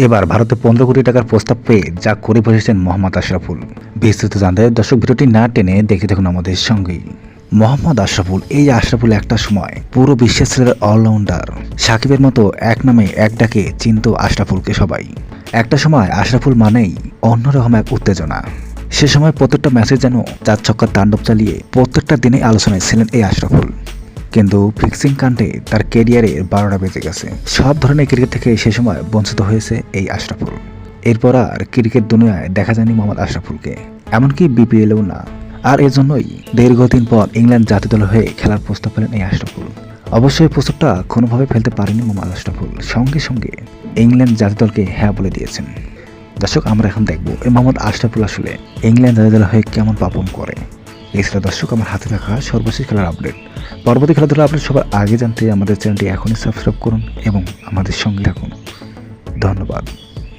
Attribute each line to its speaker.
Speaker 1: এবার ভারতে 15 কোটি টাকার প্রস্তাব পেয়ে যা করে বসেছেন মোহাম্মদ আশরাফুল। বিস্তারিত জানতে দর্শক ভিডিওটি না টেনে দেখে দেখুন আমাদের সঙ্গেই। মোহাম্মদ আশরাফুল, এই আশরাফুল একটা সময় পুরো বিশ্বের ছেলের অলরাউন্ডার। সাকিবের মতো এক নামে এক ডাকে চিনত আশরাফুলকে সবাই। একটা সময় আশরাফুল মানেই অন্যরকম এক উত্তেজনা। সে সময় প্রত্যেকটা ম্যাচে যেন 4 ছক্কার তাণ্ডব চালিয়ে প্রত্যেকটা দিনে আলোচনায় ছিলেন এই আশরাফুল। কিন্তু ফিক্সিং কাণ্ডে তার ক্যারিয়ারে 12টা বেজে গেছে। সব ধরনের ক্রিকেট থেকে সে সময় বঞ্চিত হয়েছে এই আশরাফুল। এরপর আর ক্রিকেট দুনিয়ায় দেখা যায়নি মোহাম্মদ আশরাফুলকে, এমনকি বিপিএলেও না। আর এজন্যই দীর্ঘদিন পর ইংল্যান্ড জাতীয় দল হয়ে খেলার প্রস্তাব পেলেন এই আশরাফুল। অবশ্যই প্রস্তাবটা কোনোভাবে ফেলতে পারেনি মোহাম্মদ আশরাফুল, সঙ্গে সঙ্গে ইংল্যান্ড জাতীয় দলকে হ্যাঁ বলে দিয়েছেন। দর্শক, আমরা এখন দেখবো এই মোহাম্মদ আশরাফুল আসলে ইংল্যান্ড জাতীয় দল হয়ে কেমন পারফর্ম করে। এছাড়া দর্শক, আমার হাতে থাকা সর্বশেষ খেলার আপডেট, পরবর্তী খেলাধুলা আপডেট সবার আগে জানতে আমাদের চ্যানেলটি এখনই সাবস্ক্রাইব করুন এবং আমাদের সঙ্গে থাকুন। ধন্যবাদ।